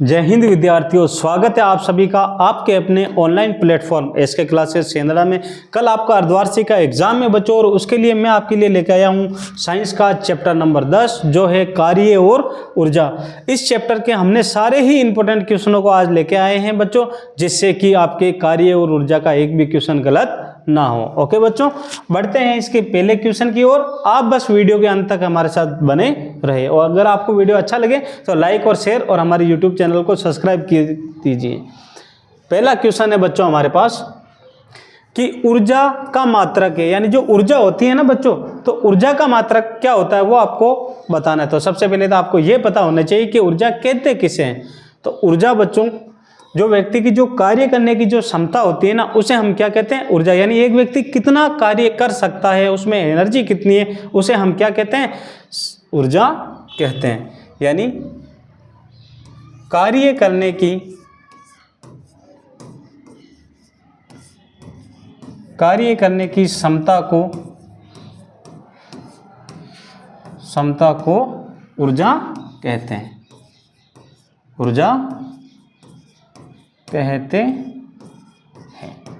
जय हिंद विद्यार्थियों, स्वागत है आप सभी का आपके अपने ऑनलाइन प्लेटफॉर्म एसके क्लासेस सेंधरा में। कल आपका अर्धवार्षिक का एग्जाम है बच्चों, और उसके लिए मैं आपके लिए लेकर आया हूँ साइंस का चैप्टर नंबर 10 जो है कार्य और ऊर्जा। इस चैप्टर के हमने सारे ही इंपॉर्टेंट क्वेश्चनों को आज लेके आए हैं बच्चों, जिससे कि आपके कार्य और ऊर्जा का एक भी क्वेश्चन गलत ना हो। ओके बच्चों, बढ़ते हैं इसके पहले क्वेश्चन की ओर। आप बस वीडियो के अंत तक हमारे साथ बने रहे, और अगर आपको वीडियो अच्छा लगे तो लाइक और शेयर और हमारे यूट्यूब चैनल को सब्सक्राइब कीजिए। पहला क्वेश्चन है बच्चों हमारे पास कि ऊर्जा का मात्रक है, यानी जो ऊर्जा होती है ना बच्चों, तो ऊर्जा का मात्रक क्या होता है वो आपको बताना है। तो सबसे पहले तो आपको ये पता होना चाहिए कि ऊर्जा कहते किसे हैं। तो ऊर्जा बच्चों, जो व्यक्ति की जो कार्य करने की जो क्षमता होती है ना, उसे हम क्या कहते हैं? ऊर्जा। यानी एक व्यक्ति कितना कार्य कर सकता है, उसमें एनर्जी कितनी है, उसे हम क्या कहते हैं? ऊर्जा कहते हैं। यानी कार्य करने की क्षमता को ऊर्जा कहते हैं। ऊर्जा कहते हैं।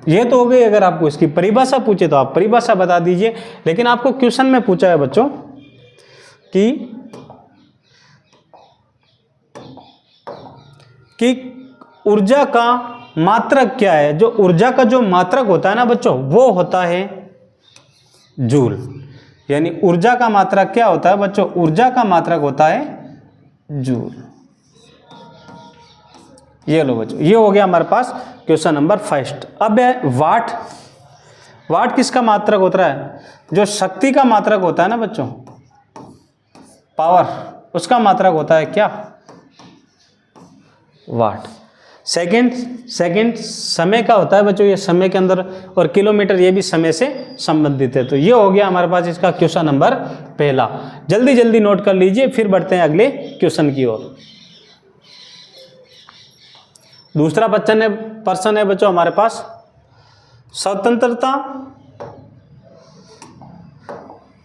ये तो हो गई। अगर आपको इसकी परिभाषा पूछे तो आप परिभाषा बता दीजिए, लेकिन आपको क्वेश्चन में पूछा है बच्चों कि ऊर्जा का मात्रक क्या है। जो ऊर्जा का जो मात्रक होता है ना बच्चों, वो होता है जूल। यानी ऊर्जा का मात्रक क्या होता है बच्चों? ऊर्जा का मात्रक होता है जूल। ये लो बच्चों, ये हो गया हमारे पास क्वेश्चन नंबर फर्स्ट। अब है वाट। वाट किसका मात्रक होता है? जो शक्ति का मात्रक होता है ना बच्चों, पावर, उसका मात्रक होता है क्या? वाट। सेकंड समय का होता है बच्चों, ये समय के अंदर, और किलोमीटर ये भी समय से संबंधित है। तो ये हो गया हमारे पास इसका क्वेश्चन नंबर पहला। जल्दी जल्दी नोट कर लीजिए, फिर बढ़ते हैं अगले क्वेश्चन की ओर। दूसरा प्रश्न है बच्चों हमारे पास, स्वतंत्रता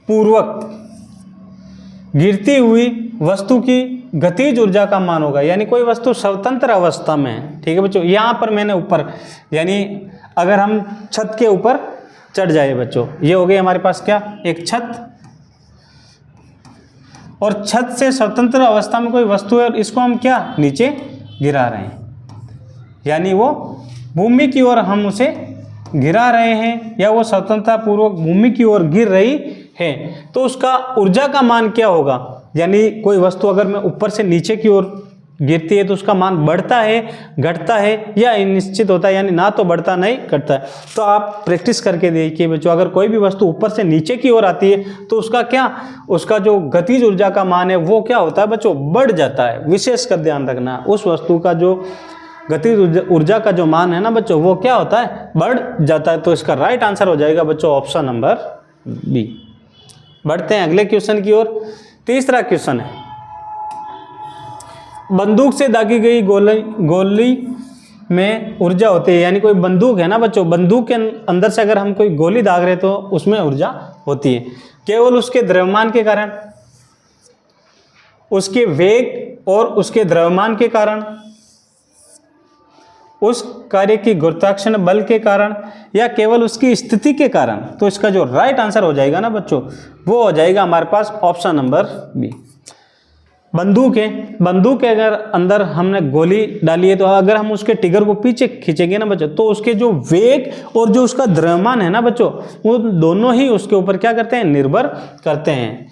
पूर्वक गिरती हुई वस्तु की गतिज ऊर्जा का मान होगा। यानी कोई वस्तु स्वतंत्र अवस्था में है, ठीक है बच्चों। यहां पर मैंने ऊपर, यानी अगर हम छत के ऊपर चढ़ जाए बच्चों, ये हो गई हमारे पास क्या? एक छत, और छत से स्वतंत्र अवस्था में कोई वस्तु है, और इसको हम क्या नीचे गिरा रहे हैं। यानी वो भूमि की ओर हम उसे गिरा रहे हैं, या वो स्वतंत्रता पूर्वक भूमि की ओर गिर रही है। तो उसका ऊर्जा का मान क्या होगा? यानी कोई वस्तु अगर मैं ऊपर से नीचे की ओर गिरती है तो उसका मान बढ़ता है, घटता है, या अनिश्चित होता है, यानी ना तो बढ़ता नहीं घटता है। तो आप प्रैक्टिस करके देखिए बच्चों, अगर कोई भी वस्तु ऊपर से नीचे की ओर आती है तो उसका जो गतिज ऊर्जा का मान है वो क्या होता है बच्चों? बढ़ जाता है। विशेष कर ध्यान रखना, उस वस्तु का जो गतिज ऊर्जा का जो मान है ना बच्चों, वो क्या होता है? बढ़ जाता है। तो इसका राइट आंसर हो जाएगा बच्चों ऑप्शन नंबर बी। बढ़ते हैं अगले क्वेश्चन की ओर। तीसरा क्वेश्चन है, बंदूक से दागी गई गोली में ऊर्जा होती है। यानी कोई बंदूक है ना बच्चों, बंदूक के अंदर से अगर हम कोई गोली दाग रहे तो उसमें ऊर्जा होती है। केवल उसके द्रव्यमान के कारण, उसके वेग और उसके द्रव्यमान के कारण, उस कार्य की गुरुत्वाकर्षण बल के कारण, या केवल उसकी स्थिति के कारण। तो इसका जो राइट आंसर हो जाएगा ना बच्चों, वो हो जाएगा हमारे पास ऑप्शन नंबर बी। बंदूक है, बंदूक के अगर अंदर हमने गोली डाली है, तो अगर हम उसके ट्रिगर को पीछे खींचेंगे ना बच्चों, तो उसके जो वेग और जो उसका द्रव्यमान है ना बच्चों, वो दोनों ही उसके ऊपर क्या करते हैं? निर्भर करते हैं।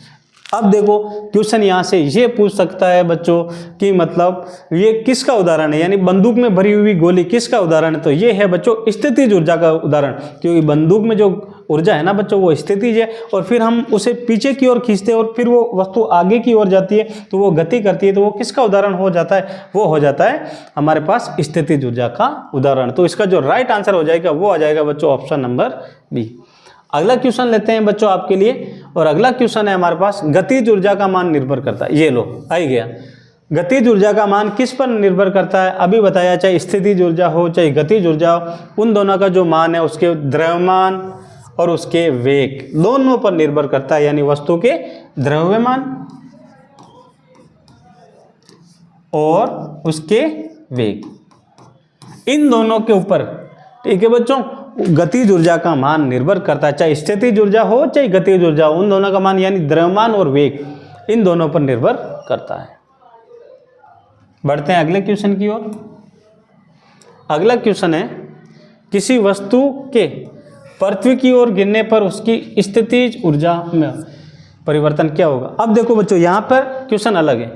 अब देखो क्वेश्चन यहाँ से ये पूछ सकता है बच्चों कि मतलब ये किसका उदाहरण है, यानी बंदूक में भरी हुई गोली किसका उदाहरण है? तो ये है बच्चों स्थितिज ऊर्जा का उदाहरण, क्योंकि बंदूक में जो ऊर्जा है ना बच्चों वो स्थितिज है, और फिर हम उसे पीछे की ओर खींचते हैं और फिर वो वस्तु आगे की ओर जाती है तो वो गति करती है। तो वो किसका उदाहरण हो जाता है? वो हो जाता है हमारे पास स्थितिज ऊर्जा का उदाहरण। तो इसका जो राइट आंसर हो जाएगा वो आ जाएगा बच्चों ऑप्शन नंबर बी। अगला क्वेश्चन लेते हैं बच्चों आपके लिए, और अगला क्वेश्चन है हमारे पास, गतिज ऊर्जा का मान निर्भर करता है। ये लो आ ही गया। गतिज ऊर्जा का मान किस पर निर्भर करता है? अभी बताया, चाहे स्थितिज ऊर्जा हो चाहे गतिज ऊर्जा हो, उन दोनों का जो मान है उसके द्रव्यमान और उसके वेग दोनों पर निर्भर करता है। यानी वस्तु के द्रव्यमान और उसके वेग, इन दोनों के ऊपर, ठीक है बच्चों, गतिज ऊर्जा का मान निर्भर करता है, चाहे स्थितिज ऊर्जा हो चाहे गतिज ऊर्जा हो, उन दोनों का मान यानी द्रव्यमान और वेग इन दोनों पर निर्भर करता है। बढ़ते हैं अगले क्वेश्चन की ओर। अगला क्वेश्चन है, किसी वस्तु के पृथ्वी की ओर गिरने पर उसकी स्थितिज ऊर्जा में परिवर्तन क्या होगा। अब देखो बच्चों, यहाँ पर क्वेश्चन अलग है,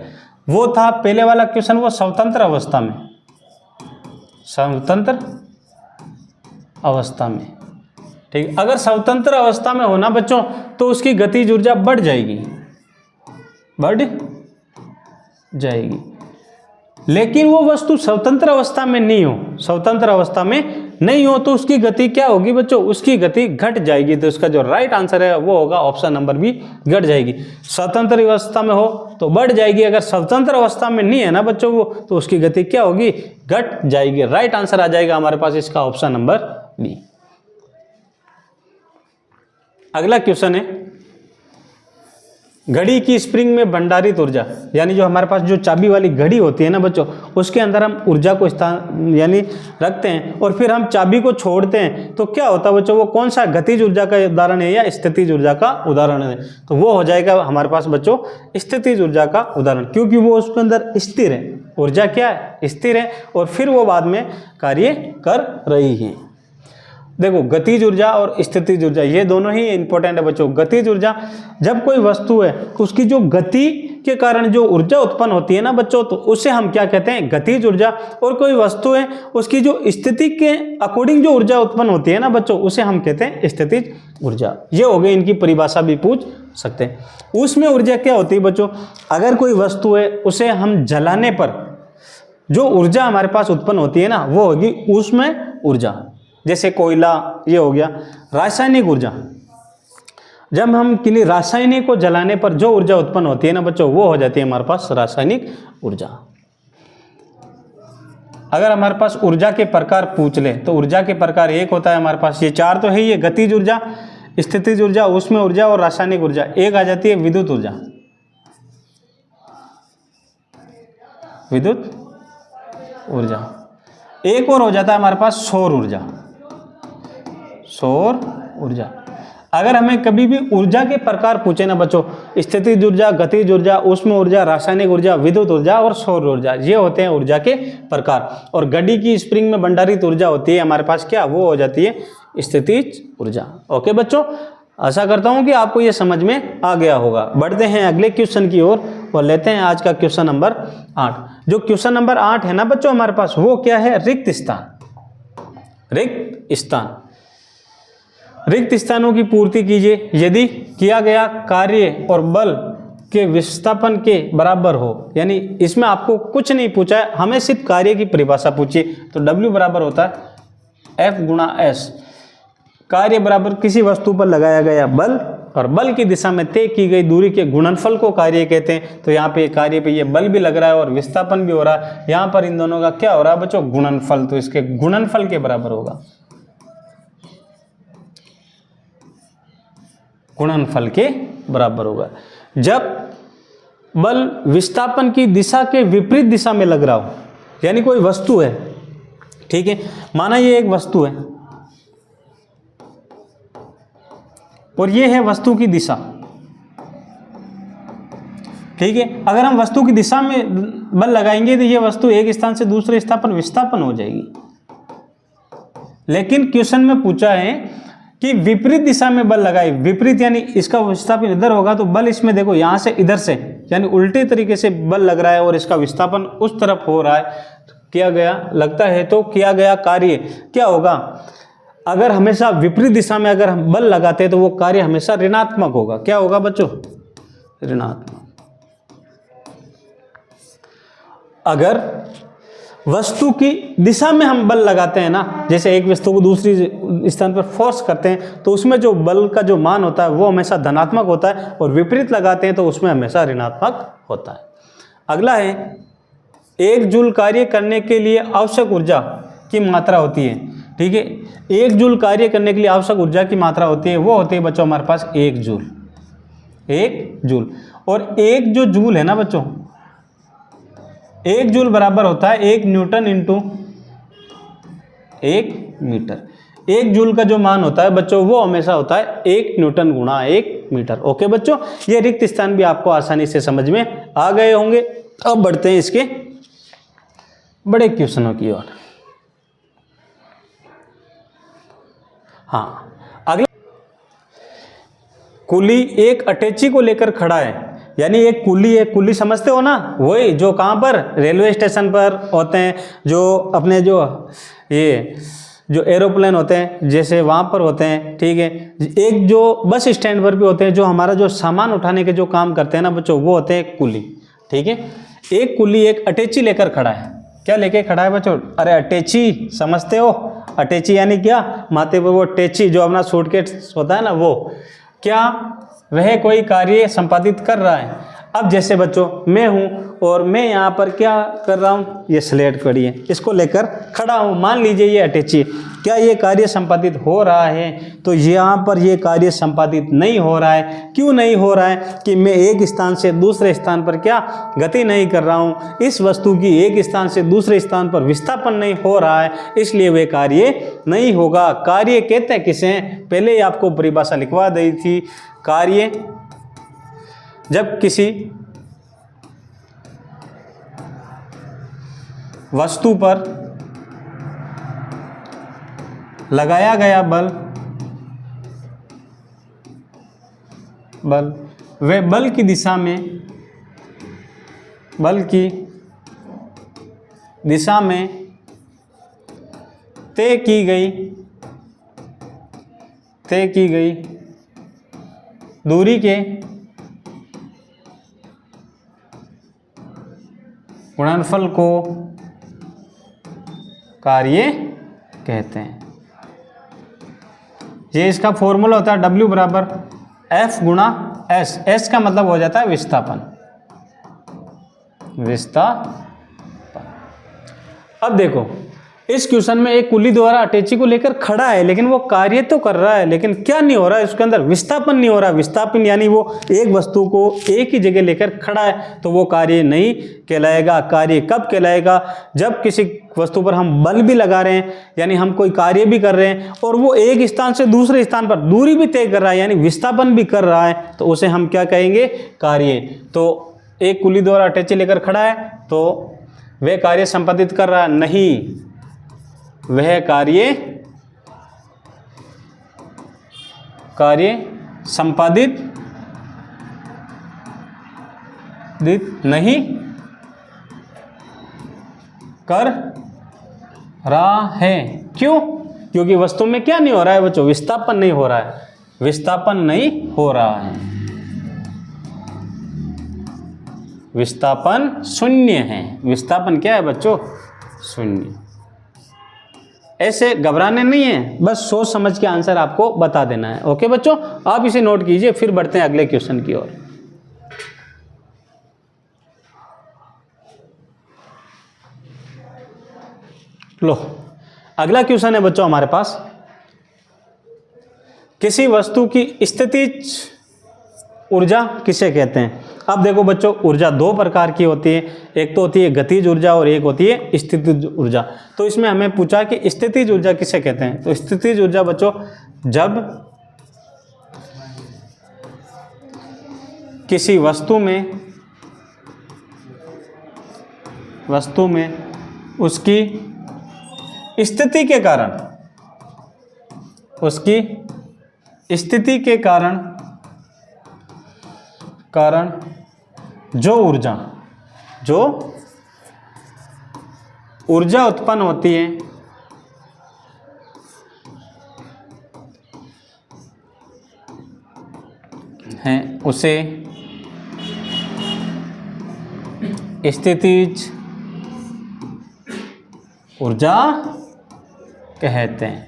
वो था पहले वाला क्वेश्चन वो स्वतंत्र अवस्था में, स्वतंत्र अवस्था में, ठीक। अगर स्वतंत्र अवस्था में होना बच्चों तो उसकी गतिज ऊर्जा बढ़ जाएगी, बढ़ जाएगी, लेकिन वो वस्तु स्वतंत्र अवस्था में नहीं हो, स्वतंत्र अवस्था में नहीं हो तो उसकी गति क्या होगी बच्चों, उसकी गति घट जाएगी। तो इसका जो राइट आंसर है वो होगा ऑप्शन नंबर बी, घट जाएगी। स्वतंत्र अवस्था में हो तो बढ़ जाएगी, अगर स्वतंत्र अवस्था में नहीं है ना बच्चों वो, तो उसकी गति क्या होगी, घट जाएगी। राइट आंसर आ जाएगा हमारे पास इसका ऑप्शन नंबर बी। अगला क्वेश्चन है, घड़ी की स्प्रिंग में भंडारित ऊर्जा, यानी जो हमारे पास जो चाबी वाली घड़ी होती है ना बच्चों, उसके अंदर हम ऊर्जा को स्थान यानी रखते हैं और फिर हम चाबी को छोड़ते हैं तो क्या होता है बच्चों, वो कौन सा गतिज ऊर्जा का उदाहरण है या स्थितिज ऊर्जा का उदाहरण है। तो वो हो जाएगा हमारे पास बच्चों स्थितिज ऊर्जा का उदाहरण, क्योंकि वो उसके अंदर स्थिर है, ऊर्जा क्या है, स्थिर है और फिर वो बाद में कार्य कर रही है। देखो गतिज ऊर्जा और स्थितिज ऊर्जा ये दोनों ही इंपॉर्टेंट है बच्चों। गतिज ऊर्जा, जब कोई वस्तु है तो उसकी जो गति के कारण जो ऊर्जा उत्पन्न होती है ना बच्चों, तो उसे हम क्या कहते हैं, गतिज ऊर्जा। और कोई वस्तु है उसकी जो स्थिति के अकॉर्डिंग जो ऊर्जा उत्पन्न होती है ना बच्चों, उसे हम कहते हैं स्थितिज ऊर्जा। ये हो गई, इनकी परिभाषा भी पूछ सकते हैं। उसमें ऊर्जा क्या होती है बच्चों, अगर कोई वस्तु है उसे हम जलाने पर जो ऊर्जा हमारे पास उत्पन्न होती है ना, वो होगी उसमें ऊर्जा। जैसे कोयला ये हो गया। रासायनिक ऊर्जा, जब हम किसी रासायनिक को जलाने पर जो ऊर्जा उत्पन्न होती है ना बच्चों, वो हो जाती है हमारे पास रासायनिक ऊर्जा। अगर हमारे पास ऊर्जा के प्रकार पूछ ले तो ऊर्जा के प्रकार एक होता है हमारे पास, ये चार तो है, ये गतिज ऊर्जा, स्थितिज ऊर्जा, ऊष्मीय ऊर्जा और रासायनिक ऊर्जा। एक आ जाती है विद्युत ऊर्जा, विद्युत ऊर्जा। एक और हो जाता है हमारे पास सौर ऊर्जा, सौर ऊर्जा। अगर हमें कभी भी ऊर्जा के प्रकार पूछे ना बच्चों, स्थितिज ऊर्जा, गतिज ऊर्जा, ऊष्मीय ऊर्जा, रासायनिक ऊर्जा, विद्युत ऊर्जा और सौर ऊर्जा, ये होते हैं ऊर्जा के प्रकार। और घड़ी की स्प्रिंग में भंडारित ऊर्जा होती है हमारे पास क्या, वो हो जाती है स्थितिज ऊर्जा। ओके बच्चों, आशा करता हूं कि आपको ये समझ में आ गया होगा। बढ़ते हैं अगले क्वेश्चन की ओर और लेते हैं आज का क्वेश्चन नंबर 8। जो क्वेश्चन नंबर 8 है ना बच्चों हमारे पास, वो क्या है, रिक्त स्थान। रिक्त स्थान, रिक्त स्थानों की पूर्ति कीजिए यदि किया गया कार्य और बल के विस्थापन के बराबर हो। यानी इसमें आपको कुछ नहीं पूछा है, हमें सिर्फ कार्य की परिभाषा पूछिए। तो W बराबर होता है F गुणा S। कार्य बराबर किसी वस्तु पर लगाया गया बल और बल की दिशा में तय की गई दूरी के गुणनफल को कार्य कहते हैं। तो यहाँ पे कार्य पे ये बल भी लग रहा है और विस्थापन भी हो रहा है। यहाँ पर इन दोनों का क्या हो रहा है बच्चों, गुणनफल। तो इसके गुणनफल के बराबर होगा, गुणनफल के बराबर होगा। जब बल विस्थापन की दिशा के विपरीत दिशा में लग रहा हो, यानी कोई वस्तु है, ठीक है, माना ये एक वस्तु है और ये है वस्तु की दिशा, ठीक है। अगर हम वस्तु की दिशा में बल लगाएंगे तो ये वस्तु एक स्थान से दूसरे स्थान पर विस्थापन हो जाएगी। लेकिन क्वेश्चन में पूछा है कि विपरीत दिशा में बल लगाए, विपरीत यानी इसका विस्थापन इधर होगा तो बल इसमें देखो यहाँ से इधर से, यानी उल्टे तरीके से बल लग रहा है और इसका विस्थापन उस तरफ हो रहा है, किया गया लगता है। तो किया गया कार्य क्या होगा, अगर हमेशा विपरीत दिशा में अगर हम बल लगाते हैं तो वो कार्य हमेशा ऋणात्मक होगा। क्या होगा बच्चों, ऋणात्मक। अगर वस्तु की दिशा में हम बल लगाते हैं ना, जैसे एक वस्तु को दूसरी स्थान पर फोर्स करते हैं तो उसमें जो बल का जो मान होता है वो हमेशा धनात्मक होता है, और विपरीत लगाते हैं तो उसमें हमेशा ऋणात्मक होता है। अगला है, 1 जूल कार्य करने के लिए आवश्यक ऊर्जा की मात्रा होती है, ठीक है। 1 जूल कार्य करने के लिए आवश्यक ऊर्जा की मात्रा होती है, वो होती है बच्चों हमारे पास 1 जूल, 1 जूल। और 1 जो जूल है ना बच्चों, 1 जूल बराबर होता है 1 न्यूटन इंटू 1 मीटर। 1 जूल का जो मान होता है बच्चों वो हमेशा होता है 1 न्यूटन गुणा 1 मीटर। ओके बच्चों, ये रिक्त स्थान भी आपको आसानी से समझ में आ गए होंगे। अब बढ़ते हैं इसके बड़े क्वेश्चनों की ओर। हाँ, अगला, कुली एक अटैची को लेकर खड़ा है, यानी एक कुली समझते हो ना, वही जो कहाँ पर रेलवे स्टेशन पर होते हैं, जो अपने जो एरोप्लेन होते हैं जैसे वहाँ पर होते हैं, ठीक है। एक जो बस स्टैंड पर भी होते हैं, जो हमारा जो सामान उठाने के जो काम करते हैं ना बच्चों, वो होते हैं कुली, ठीक है। एक कुली एक अटैची लेकर खड़ा है। क्या लेके खड़ा है बच्चों? अरे अटैची समझते हो, अटैची यानी क्या, माथे पर वो अटैची जो अपना सूटकेस होता है ना, वो क्या वह कोई कार्य संपादित कर रहा है। अब जैसे बच्चों मैं हूँ और मैं यहाँ पर क्या कर रहा हूँ, ये स्लेट पड़ी है, इसको लेकर खड़ा हूँ, मान लीजिए ये अटैची, क्या ये कार्य संपादित हो रहा है? तो यहाँ पर ये कार्य संपादित नहीं हो रहा है। क्यों नहीं हो रहा है? कि मैं एक स्थान से दूसरे स्थान पर क्या गति नहीं कर रहा हूँ, इस वस्तु की एक स्थान से दूसरे स्थान पर विस्थापन नहीं हो रहा है, इसलिए वे कार्य नहीं होगा। कार्य कहते हैं किसे? पहले ही आपको परिभाषा लिखवा दी थी। कार्य जब किसी वस्तु पर लगाया गया बल वे बल की दिशा में तय की गई दूरी के गुणनफल को कार्य कहते हैं। ये इसका फॉर्मूला होता है W बराबर F गुणा S। S का मतलब हो जाता है विस्थापन। अब देखो इस क्वेश्चन में एक कुली द्वारा अटैची को लेकर खड़ा है, लेकिन वो कार्य तो कर रहा है, लेकिन क्या नहीं हो रहा है, उसके अंदर विस्थापन नहीं हो रहा। विस्थापन यानी वो एक वस्तु को एक ही जगह लेकर खड़ा है, तो वो कार्य नहीं कहलाएगा। कार्य कब कहलाएगा? जब किसी वस्तु पर हम बल भी लगा रहे हैं, यानी हम कोई कार्य भी कर रहे हैं और वो एक स्थान से दूसरे स्थान पर दूरी भी तय कर रहा है, यानी विस्थापन भी कर रहा है, तो उसे हम क्या कहेंगे? कार्य। तो एक कुली द्वारा अटैची लेकर खड़ा है तो वह कार्य संपादित कर रहा है? नहीं, वह कार्य संपादित नहीं कर रहा है। क्यों? क्योंकि वस्तु में क्या नहीं हो रहा है बच्चों? विस्थापन नहीं हो रहा है। विस्थापन नहीं हो रहा है, विस्थापन शून्य है। विस्थापन क्या है बच्चों? शून्य। ऐसे घबराने नहीं है, बस सोच समझ के आंसर आपको बता देना है। ओके बच्चों, आप इसे नोट कीजिए, फिर बढ़ते हैं अगले क्वेश्चन की ओर। लो, अगला क्वेश्चन है बच्चों हमारे पास, किसी वस्तु की स्थितिज ऊर्जा किसे कहते हैं? अब देखो बच्चों, ऊर्जा दो प्रकार की होती है, एक तो होती है गतिज ऊर्जा और एक होती है स्थितिज ऊर्जा। तो इसमें हमें पूछा कि स्थितिज ऊर्जा किसे कहते हैं? तो स्थितिज ऊर्जा बच्चों, जब किसी वस्तु में उसकी स्थिति के कारण जो ऊर्जा उत्पन्न होती है उसे स्थितिज ऊर्जा कहते हैं।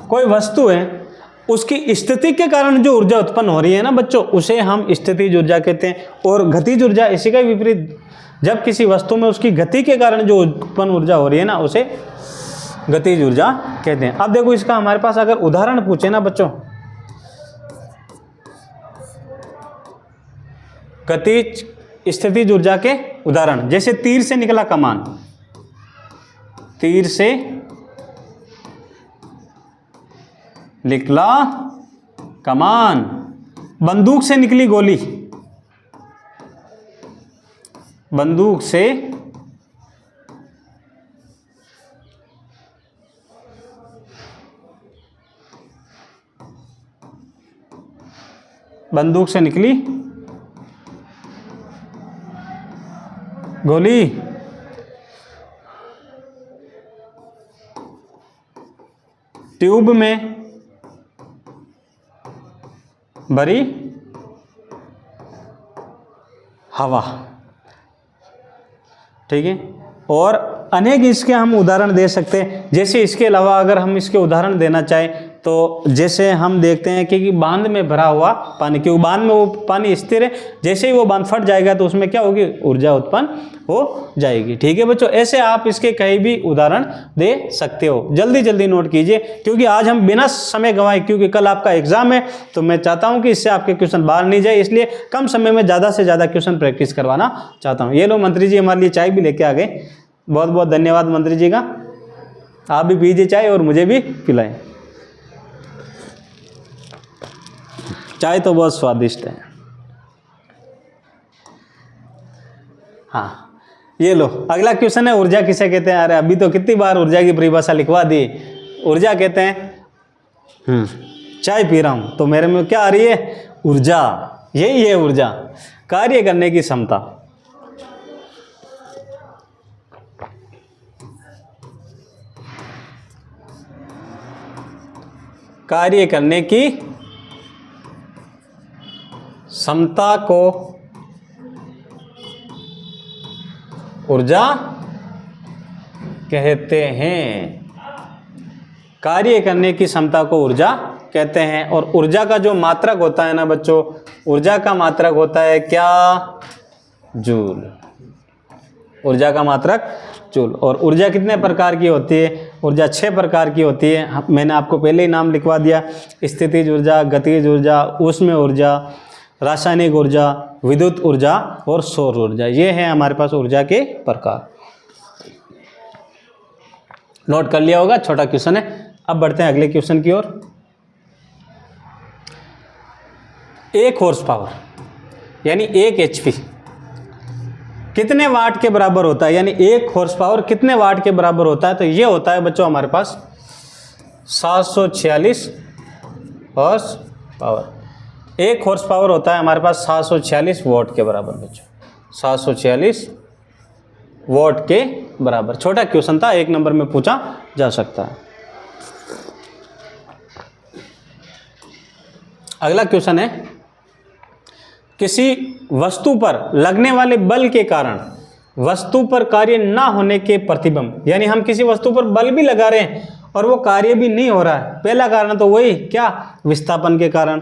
कोई वस्तु है, उसकी स्थिति के कारण जो ऊर्जा उत्पन्न हो रही है ना बच्चों, उसे हम स्थितिज ऊर्जा कहते हैं। और गतिज ऊर्जा इसी का विपरीत, जब किसी वस्तु में उसकी गति के कारण जो उत्पन्न ऊर्जा हो रही है ना, उसे गतिज ऊर्जा कहते हैं। अब देखो इसका हमारे पास अगर उदाहरण पूछे ना बच्चों, गतिज स्थितिज ऊर्जा के उदाहरण, जैसे तीर से निकला कमान, तीर से निकला कमान, बंदूक से निकली गोली, बंदूक से निकली गोली, ट्यूब में भरी हवा। ठीक है, और अनेक इसके हम उदाहरण दे सकते हैं। जैसे इसके अलावा अगर हम इसके उदाहरण देना चाहें तो जैसे हम देखते हैं कि बांध में भरा हुआ पानी, क्योंकि बांध में वो पानी स्थिर है, जैसे ही वो बांध फट जाएगा तो उसमें क्या होगी, ऊर्जा उत्पन्न हो जाएगी। ठीक है बच्चों, ऐसे आप इसके कहीं भी उदाहरण दे सकते हो। जल्दी जल्दी नोट कीजिए, क्योंकि आज हम बिना समय गंवाए, क्योंकि कल आपका एग्जाम है, तो मैं चाहता हूं कि इससे आपके क्वेश्चन बाहर नहीं जाए, इसलिए कम समय में ज़्यादा से ज़्यादा क्वेश्चन प्रैक्टिस करवाना चाहता हूँ। ये लो मंत्री जी हमारे लिए चाय भी लेके आ गए, बहुत बहुत धन्यवाद मंत्री जी का। आप भी पीजिए चाय और मुझे भी पिलाएं, चाय तो बहुत स्वादिष्ट है। हाँ, ये लो अगला क्वेश्चन है, ऊर्जा किसे कहते हैं। अरे अभी तो कितनी बार ऊर्जा की परिभाषा लिखवा दी। ऊर्जा कहते हैं, चाय पी रहा हूं तो मेरे में क्या आ रही है, ऊर्जा। यही है ऊर्जा, कार्य करने की क्षमता। कार्य करने की क्षमता को ऊर्जा कहते हैं। कार्य करने की क्षमता को ऊर्जा कहते हैं। और ऊर्जा का जो मात्रक होता है ना बच्चों, ऊर्जा का मात्रक होता है क्या, जूल। ऊर्जा का मात्रक जूल। और ऊर्जा कितने प्रकार की होती है, ऊर्जा 6 प्रकार की होती है। मैंने आपको पहले ही नाम लिखवा दिया, स्थितिज ऊर्जा, गतिज ऊर्जा, ऊष्मीय ऊर्जा, रासायनिक ऊर्जा, विद्युत ऊर्जा और सौर ऊर्जा। ये है हमारे पास ऊर्जा के प्रकार। नोट कर लिया होगा, छोटा क्वेश्चन है। अब बढ़ते हैं अगले क्वेश्चन की ओर। 1 हॉर्स पावर यानी 1 HP कितने वाट के बराबर होता है, यानी 1 हॉर्स पावर कितने वाट के बराबर होता है। तो ये होता है बच्चों हमारे पास 746 हॉर्स पावर। 1 हॉर्स पावर होता है हमारे पास 746 वॉट के बराबर बच्चों, 746 वॉट के बराबर। छोटा क्वेश्चन था, 1 नंबर में पूछा जा सकता है। अगला क्वेश्चन है, किसी वस्तु पर लगने वाले बल के कारण वस्तु पर कार्य ना होने के प्रतिबिंब, यानी हम किसी वस्तु पर बल भी लगा रहे हैं और वो कार्य भी नहीं हो रहा है। पहला कारण तो वही क्या, विस्थापन के कारण।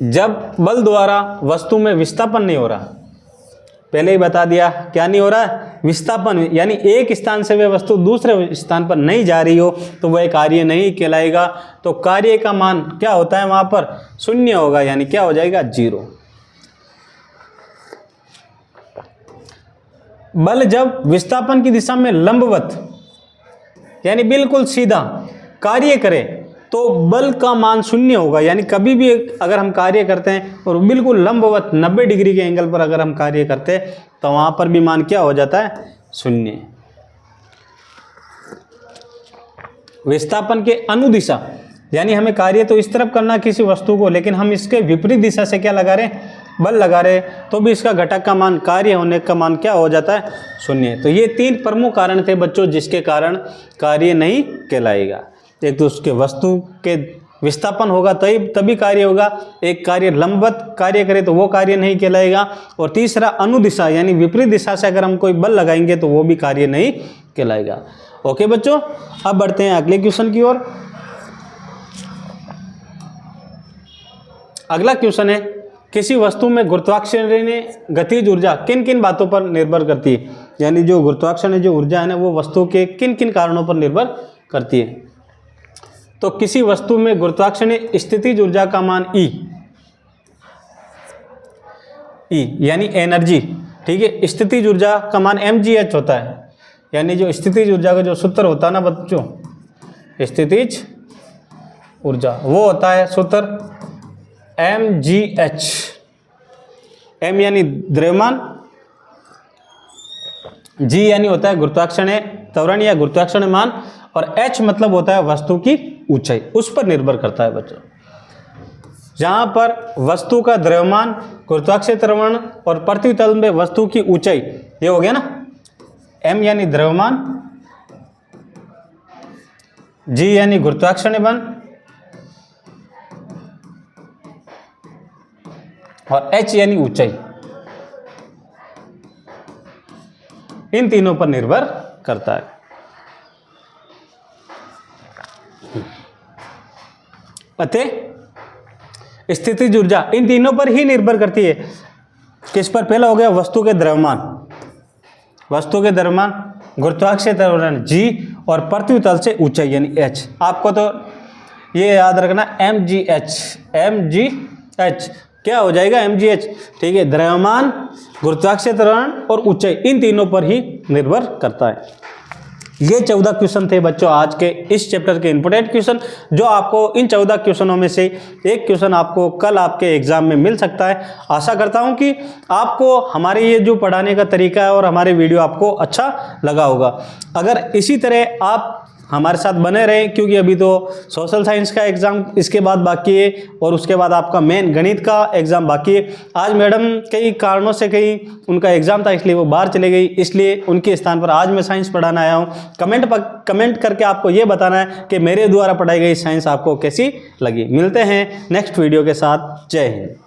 जब बल द्वारा वस्तु में विस्थापन नहीं हो रहा, पहले ही बता दिया क्या नहीं हो रहा है, विस्थापन, यानी एक स्थान से वह वस्तु दूसरे स्थान पर नहीं जा रही हो तो वह कार्य नहीं कहलाएगा। तो कार्य का मान क्या होता है वहां पर, शून्य होगा, यानी क्या हो जाएगा, 0। बल जब विस्थापन की दिशा में लंबवत यानी बिल्कुल सीधा कार्य करे तो बल का मान 0 होगा। यानी कभी भी अगर हम कार्य करते हैं और बिल्कुल लंबवत 90 डिग्री के एंगल पर अगर हम कार्य करते हैं तो वहां पर भी मान क्या हो जाता है, 0। विस्थापन के अनुदिशा यानी हमें कार्य तो इस तरफ करना किसी वस्तु को, लेकिन हम इसके विपरीत दिशा से क्या लगा रहे हैं, बल लगा रहे, तो भी इसका घटक का मान, कार्य होने का मान क्या हो जाता है, 0। तो ये 3 प्रमुख कारण थे बच्चों जिसके कारण कार्य नहीं कहलाएगा। एक तो उसके वस्तु के विस्थापन होगा तभी कार्य होगा, एक कार्य लंबवत कार्य करे तो वो कार्य नहीं कहलाएगा, और तीसरा अनुदिशा यानी विपरीत दिशा से अगर हम कोई बल लगाएंगे तो वो भी कार्य नहीं कहलाएगा। ओके बच्चों, अब बढ़ते हैं अगले क्वेश्चन की ओर। अगला क्वेश्चन है, किसी वस्तु में गुरुत्वाकर्षणीय गतिज ऊर्जा किन किन बातों पर निर्भर करती है, यानी जो गुरुत्वाकर्षण जो ऊर्जा है ना वो वस्तु के किन किन कारणों पर निर्भर करती है। तो किसी वस्तु में गुरुत्वाकर्षणीय स्थितिज ऊर्जा का मान E ई यानी एनर्जी, ठीक है। स्थितिज ऊर्जा का मान mgh होता है, यानी जो स्थितिज ऊर्जा का जो सूत्र होता है ना बच्चों, स्थितिज ऊर्जा, वो होता है सूत्र mgh। m यानी द्रव्यमान, g यानी होता है गुरुत्वाकर्षण त्वरण या गुरुत्वाकर्षण मान, और h मतलब होता है वस्तु की ऊंचाई, उस पर निर्भर करता है बच्चों। जहां पर वस्तु का द्रव्यमान, गुरुत्वाकर्षण त्वरण और पृथ्वी तल में वस्तु की ऊंचाई, ये हो गया ना, m यानी द्रव्यमान, g यानी गुरुत्वाकर्षण बल और h यानी ऊंचाई, इन तीनों पर निर्भर करता है। अतः स्थितिज ऊर्जा इन तीनों पर ही निर्भर करती है। किस पर? पहला हो गया वस्तु के द्रव्यमान, वस्तु के द्रव्यमान, गुरुत्वाकर्षण त्वरण g और पृथ्वी तल से ऊंचाई यानी h। आपको तो ये याद रखना mgh, mgh क्या हो जाएगा mgh, ठीक है। द्रव्यमान, गुरुत्वाकर्षण त्वरण और ऊंचाई, इन तीनों पर ही निर्भर करता है। ये 14 क्वेश्चन थे बच्चों आज के इस चैप्टर के इंपोर्टेंट क्वेश्चन, जो आपको इन 14 क्वेश्चनों में से एक क्वेश्चन आपको कल आपके एग्जाम में मिल सकता है। आशा करता हूं कि आपको हमारे ये जो पढ़ाने का तरीका है और हमारे वीडियो आपको अच्छा लगा होगा। अगर इसी तरह आप हमारे साथ बने रहें, क्योंकि अभी तो सोशल साइंस का एग्ज़ाम इसके बाद बाकी है और उसके बाद आपका मेन गणित का एग्ज़ाम बाकी है। आज मैडम कई कारणों से कहीं उनका एग्ज़ाम था, इसलिए वो बाहर चले गई, इसलिए उनके स्थान पर आज मैं साइंस पढ़ाना आया हूँ। कमेंट करके आपको ये बताना है कि मेरे द्वारा पढ़ाई गई साइंस आपको कैसी लगी। मिलते हैं नेक्स्ट वीडियो के साथ। जय हिंद।